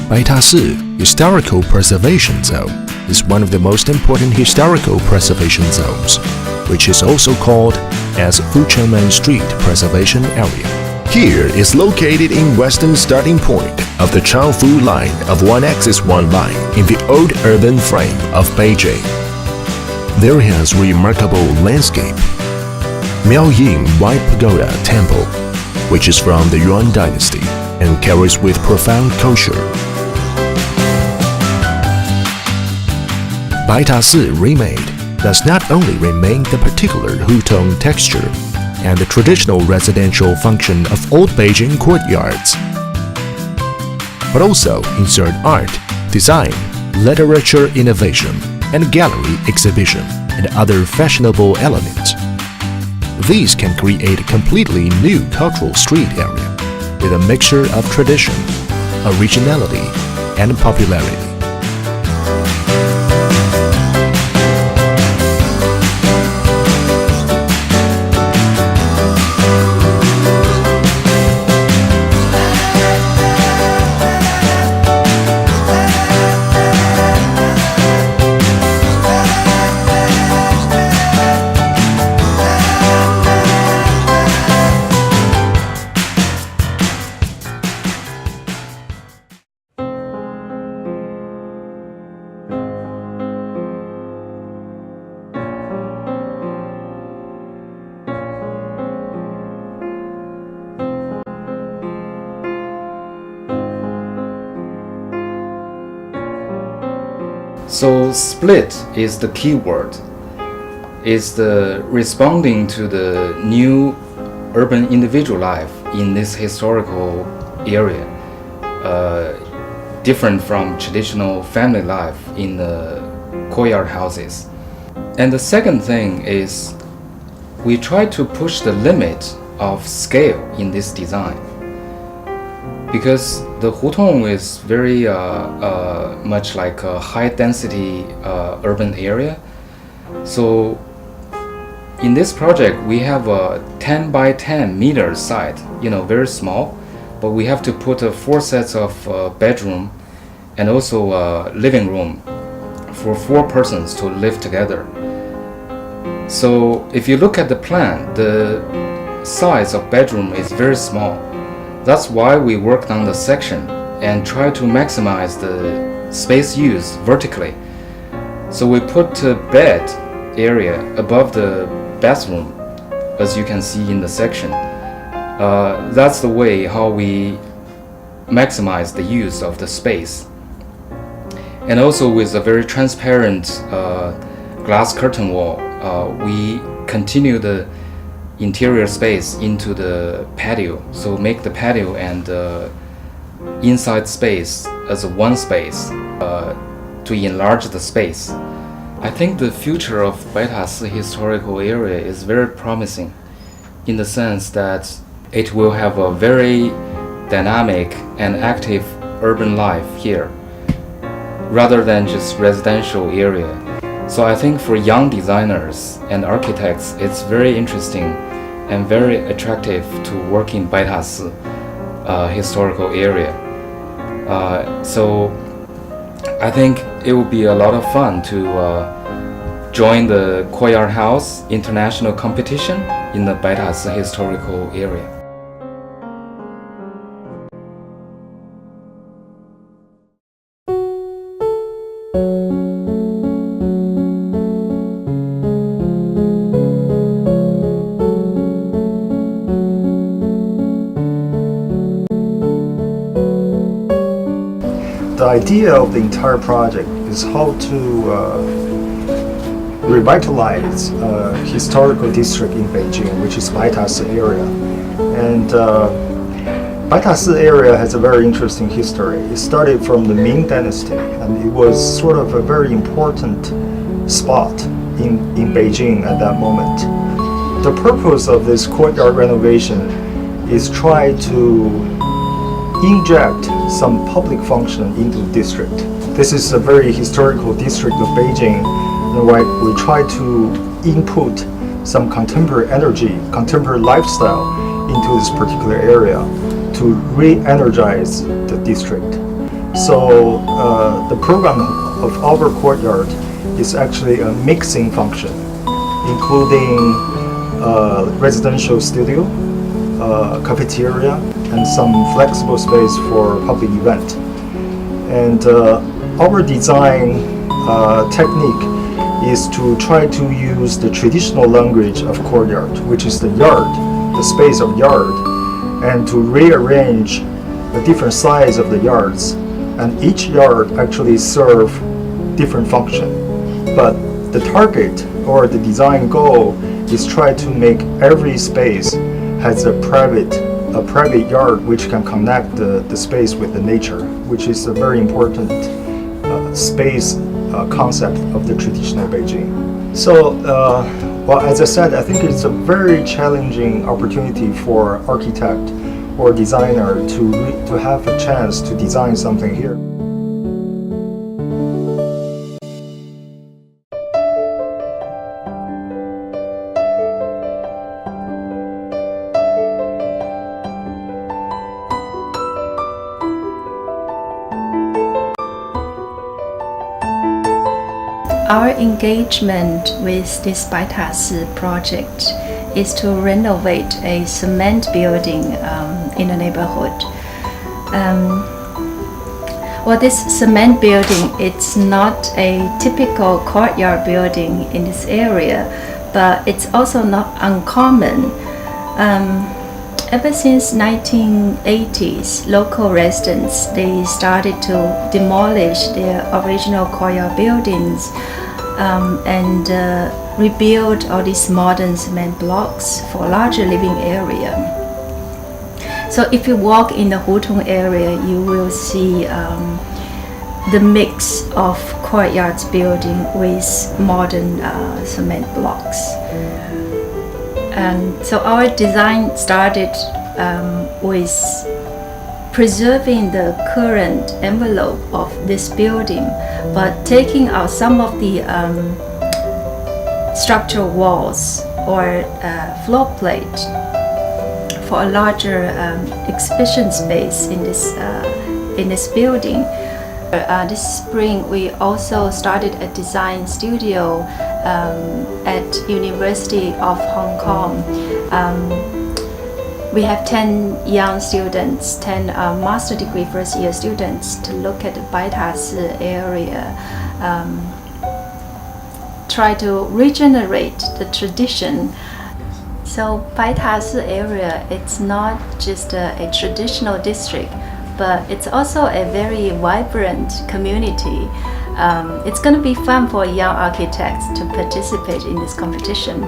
Baitashi Historical Preservation Zone is one of the most important historical preservation zones, which is also called as Fuchengmen Street Preservation Area. Here is located in western starting point of the Changfu Line of one-axis one line in the old urban frame of Beijing. There has remarkable landscape. Miaoying White Pagoda Temple, which is from the Yuan dynasty and carries with profound culture. Baitashi remade does not only remain the particular Hutong texture and the traditional residential function of old Beijing courtyards, but also insert art, design, literature innovation, and gallery exhibition and other fashionable elements. These can create a completely new cultural street area with a mixture of tradition, originality, and popularity. So split is the key word. Is the responding to the new urban individual life in this historical area, different from traditional family life in the courtyard houses. And the second thing is we try to push the limit of scale in this design, because the Hutong is very much like a high-density urban area. So in this project, we have a 10 by 10 meter site, very small, but we have to put 4 sets of bedroom and also a living room for 4 persons to live together. So if you look at the plan, the size of bedroom is very small. That's why we worked on the section and try to maximize the space use vertically. So we put a bed area above the bathroom, as you can see in the section. That's the way how we maximize the use of the space. And also with a very transparent glass curtain wall, we continue the interior space into the patio, so make the patio and inside space as a one space to enlarge the space. I think the future of Baitashi historical area is very promising in the sense that it will have a very dynamic and active urban life here rather than just residential area. So I think for young designers and architects, it's very interesting and very attractive to work in Baitashi historical area. So I think it will be a lot of fun to join the Courtyard House International Competition in the Baitashi historical area. The idea of the entire project is how to revitalize a historical district in Beijing, which is Baitashi area. And Baitashi area has a very interesting history. It started from the Ming Dynasty, and it was sort of a very important spot in Beijing at that moment. The purpose of this courtyard renovation is try to inject some public function into the district. This is a very historical district of Beijing, and we try to input some contemporary energy, contemporary lifestyle into this particular area to re-energize the district. So the program of our courtyard is actually a mixing function, including residential studio, cafeteria, and some flexible space for public event. And our design technique is to try to use the traditional language of courtyard, which is the yard, the space of yard, and to rearrange the different size of the yards. And each yard actually serve different function. But the target or the design goal is try to make every space has a private yard which can connect the space with the nature, which is a very important space concept of the traditional Beijing. So, well, as I said, I think it's a very challenging opportunity for architect or designer to have a chance to design something here. Our engagement with this 白塔寺 project is to renovate a cement building in the neighborhood. Well, this cement building, it's not a typical courtyard building in this area, but it's also not uncommon. Ever since 1980s, local residents, they started to demolish their original courtyard buildings and rebuild all these modern cement blocks for a larger living area. So if you walk in the Hutong area, you will see the mix of courtyards building with modern cement blocks. And so our design started with preserving the current envelope of this building, but taking out some of the structural walls or floor plate for a larger exhibition space in this building. This spring, we also started a design studio at University of Hong Kong. We have 10 young students, 10 master degree first year students to look at the 白塔寺 area, try to regenerate the tradition. So 白塔寺 area, it's not just a traditional district, but it's also a very vibrant community. It's going to be fun for young architects to participate in this competition.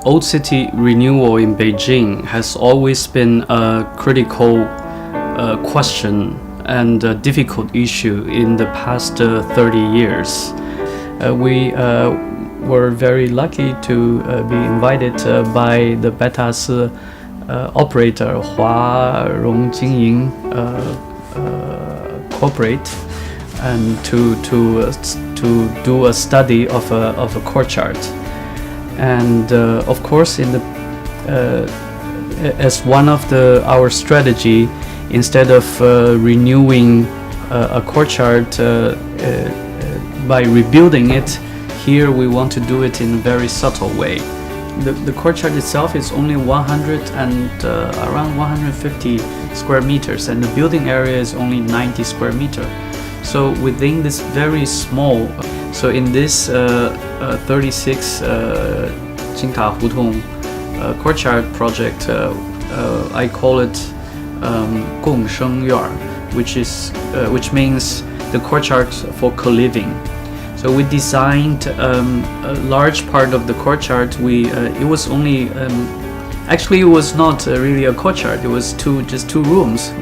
Old city renewal in Beijing has always been a critical question and a difficult issue in the past 30 years. We were very lucky to be invited by the 白塔寺 operator Hua Rong Jingying Corporate and to do a study of a courtyard. And of course, in the as one of our strategy, instead of renewing a courtyard by rebuilding it, here we want to do it in a very subtle way. The courtyard itself is only around 150 square meters, and the building area is only 90 square meters. So within this very small, so in this 36 Jingta Hutong courtyard project, I call it 共生院, which means the courtyard for co-living. So we designed a large part of the courtyard. It was only actually it was not really a courtyard. It was just two rooms.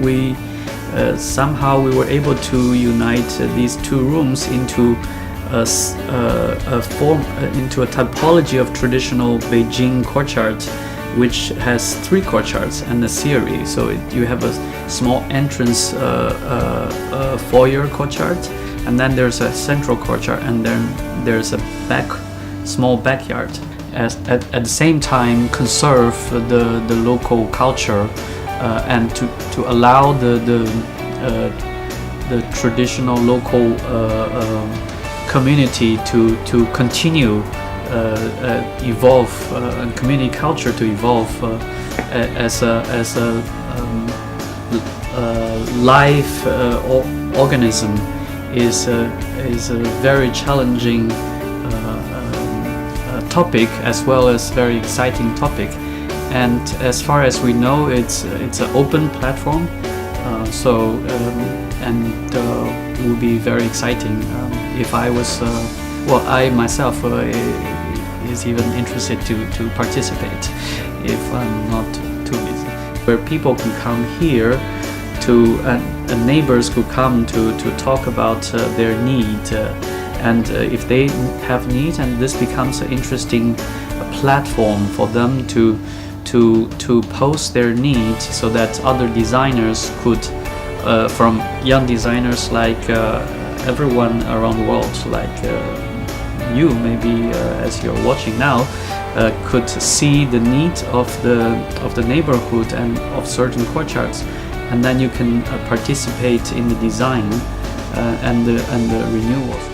Somehow we were able to unite these two rooms into a typology of traditional Beijing courtyard, which has 3 courtyards and a series. So you have a small entrance foyer courtyard, and then there's a central courtyard, and then there's a small backyard. At the same time, conserve the local culture and to allow the traditional local community to continue evolve and community culture to evolve as a live organism is a very challenging topic, as well as very exciting topic. And as far as we know, it's an open platform, it will be very exciting. If I was I myself is even interested to participate if I'm not too busy. Where people can come here to and neighbors could come to talk about their need, and if they have need, and this becomes an interesting platform for them to post their need, so that other designers could, from young designers like everyone around the world, like you maybe as you're watching now, could see the need of the neighborhood and of certain courtyards, and then you can participate in the design and the renewal.